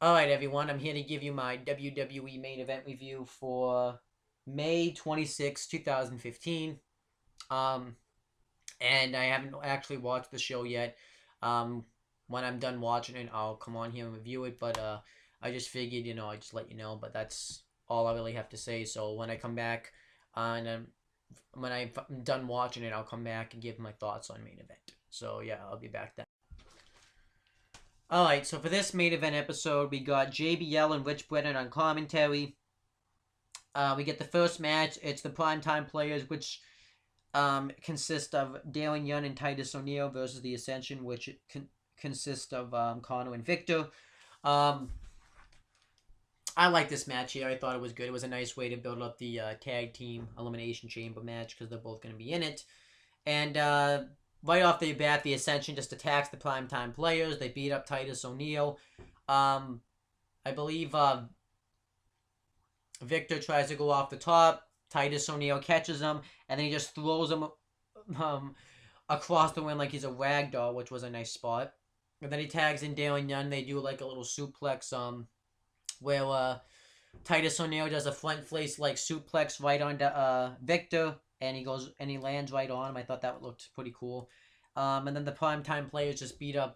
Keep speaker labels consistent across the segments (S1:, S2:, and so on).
S1: Alright everyone, I'm here to give you my WWE main event review for May 26, 2015. Um, and I haven't actually watched the show yet. Um, when I'm done watching it, I'll come on here and review it, but I just figured, I just let you know, but that's all I really have to say. So when I come back, and when I'm done watching it, I'll come back and give my thoughts on main event. So yeah, I'll be back then. Alright, so for this main event episode, we got JBL and Rich Brennan on commentary. We get the first match. It's the primetime players, which consist of Darren Young and Titus O'Neil versus the Ascension, which consists of Connor and Victor. I like this match here. I thought it was good. It was a nice way to build up the tag team elimination chamber match because they're both going to be in it. And right off the bat, the Ascension just attacks the primetime players. They beat up Titus O'Neil. I believe Victor tries to go off the top. Titus O'Neil catches him, and then he just throws him across the ring like he's a rag doll, which was a nice spot. And then he tags in Darren Young. They do like a little suplex where Titus O'Neil does a front face like suplex right onto Victor, and he lands right on him. I thought that looked pretty cool. And then the primetime players just beat up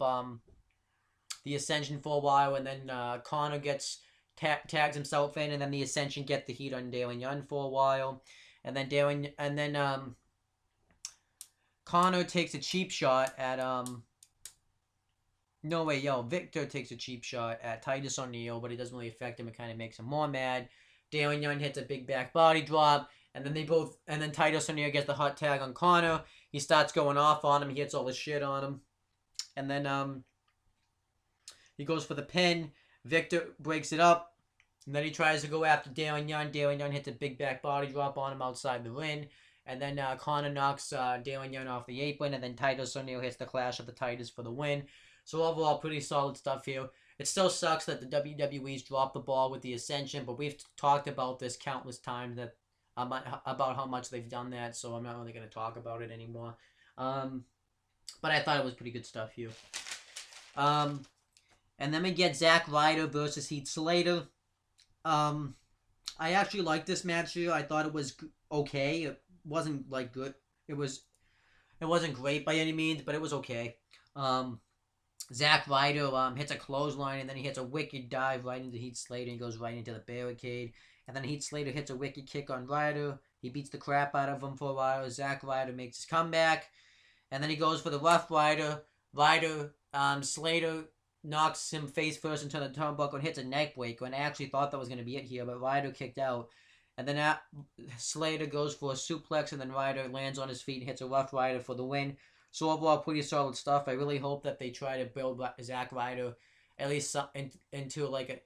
S1: the Ascension for a while, and then Connor gets tags himself in, and then the Ascension get the heat on Darren Young for a while, and then Connor takes a cheap shot at Victor takes a cheap shot at Titus O'Neil, but it doesn't really affect him. It kind of makes him more mad. Darren Young hits a big back body drop, and then Titus O'Neil gets the hot tag on Connor. He starts going off on him. He hits all this shit on him, and then he goes for the pin. Victor breaks it up, and then he tries to go after Darren Young. Darren Young hits a big back body drop on him outside the ring, and then Connor knocks Darren Young off the apron, and then Titus O'Neil hits the Clash of the Titans for the win. So overall, pretty solid stuff here. It still sucks that the WWE's dropped the ball with the Ascension, but we've talked about this countless times about how much they've done that, so I'm not really going to talk about it anymore. But I thought it was pretty good stuff here. And then we get Zack Ryder versus Heath Slater. I actually liked this match here. I thought it was okay. It wasn't like good. It wasn't great by any means, but it was okay. Zack Ryder hits a clothesline, and then he hits a wicked dive right into Heath Slater and goes right into the barricade. And then Heath Slater hits a wicked kick on Ryder. He beats the crap out of him for a while. Zack Ryder makes his comeback, and then he goes for the Rough Rider. Slater knocks him face first into the turnbuckle and hits a neck breaker, and I actually thought that was going to be it here, but Ryder kicked out. And then Slater goes for a suplex, and then Ryder lands on his feet and hits a Rough Rider for the win. So overall, pretty solid stuff. I really hope that they try to build Zack Ryder at least into like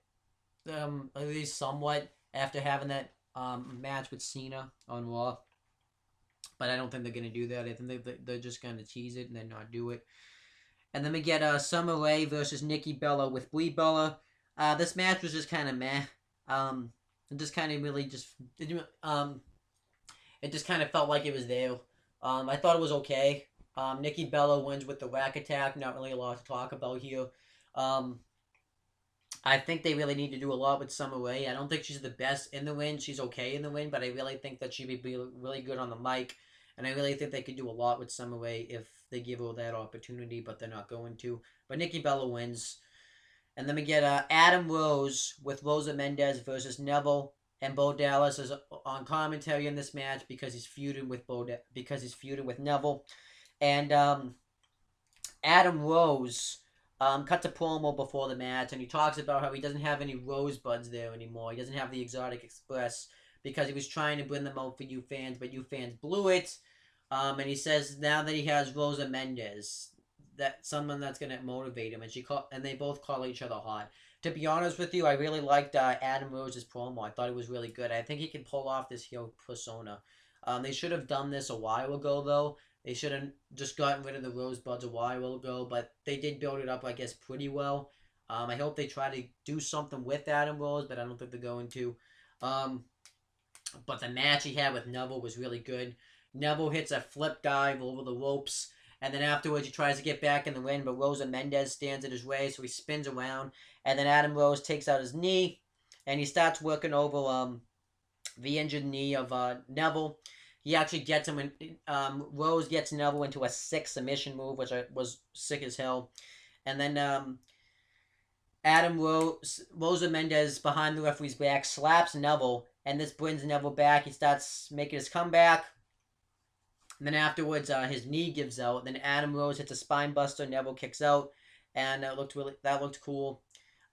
S1: at least somewhat after having that match with Cena on Raw. But I don't think they're going to do that. I think they're just going to tease it and then not do it. And then we get Summer Rae versus Nikki Bella with Brie Bella. This match was just kind of meh. It just kind of really just it just kind of felt like it was there. I thought it was okay. Nikki Bella wins with the rack attack. Not really a lot to talk about here. I think they really need to do a lot with Summer Rae. I don't think she's the best in the ring. She's okay in the ring, but I really think that she would be really good on the mic. And I really think they could do a lot with Summer Rae if they give her that opportunity, but they're not going to. But Nikki Bella wins. And then we get Adam Rose with Rosa Mendez versus Neville. And Bo Dallas is on commentary in this match because he's feuding with Neville. And Adam Rose cuts a promo before the match, and he talks about how he doesn't have any rosebuds there anymore. He doesn't have the Exotic Express because he was trying to bring them out for you fans, but you fans blew it. And he says now that he has Rosa Mendez, that's someone that's going to motivate him. And they both call each other hot. To be honest with you, I really liked Adam Rose's promo. I thought it was really good. I think he can pull off this heel persona. They should have done this a while ago, though. They should have just gotten rid of the rosebuds a while ago, but they did build it up, I guess, pretty well. I hope they try to do something with Adam Rose, but I don't think they're going to. But the match he had with Neville was really good. Neville hits a flip dive over the ropes, And then afterwards, he tries to get back in the ring, but Rosa Mendez stands in his way, so he spins around. And then Adam Rose takes out his knee, and he starts working over the injured knee of Neville. He actually gets him in. Rose gets Neville into a 6 submission move, which was sick as hell. And then Rosa Mendez behind the referee's back slaps Neville, and this brings Neville back. He starts making his comeback. And then afterwards, his knee gives out. Then Adam Rose hits a spine buster. Neville kicks out, and that looked cool.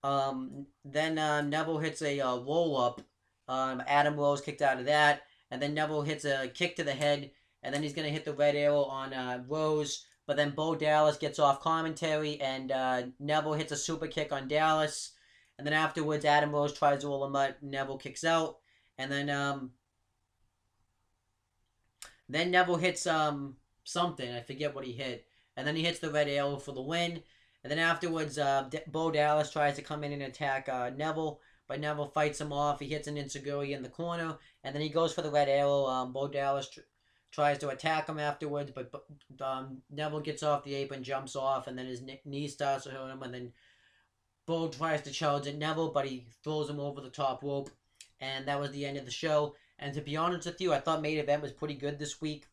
S1: Then Neville hits a roll up. Adam Rose kicked out of that, and then Neville hits a kick to the head, and then he's gonna hit the red arrow on Rose. But then Bo Dallas gets off commentary, and Neville hits a super kick on Dallas. And then afterwards, Adam Rose tries to roll him up. Neville kicks out, and then Neville hits something. I forget what he hit. And then he hits the red arrow for the win. And then afterwards, Bo Dallas tries to come in and attack Neville, but Neville fights him off. He hits an enziguri in the corner, and then he goes for the red arrow. Bo Dallas tries to attack him afterwards, but Neville gets off the apron, jumps off, and then his knee starts to hurt him, and then Bo tries to charge at Neville, but he throws him over the top rope, and that was the end of the show. And to be honest with you, I thought main event was pretty good this week.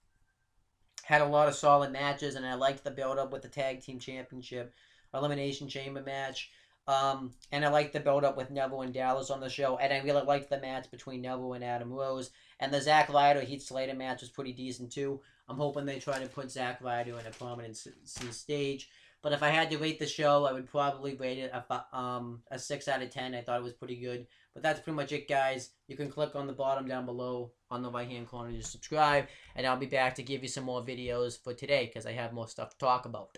S1: Had a lot of solid matches, and I liked the build-up with the Tag Team Championship, Elimination Chamber match. And I liked the build-up with Neville and Dallas on the show, and I really liked the match between Neville and Adam Rose. And the Zack Ryder Heath Slater match was pretty decent too. I'm hoping they try to put Zack Ryder in a prominent stage. But if I had to rate the show, I would probably rate it a 6 out of 10. I thought it was pretty good. But that's pretty much it, guys. You can click on the bottom down below on the right-hand corner to subscribe. And I'll be back to give you some more videos for today because I have more stuff to talk about.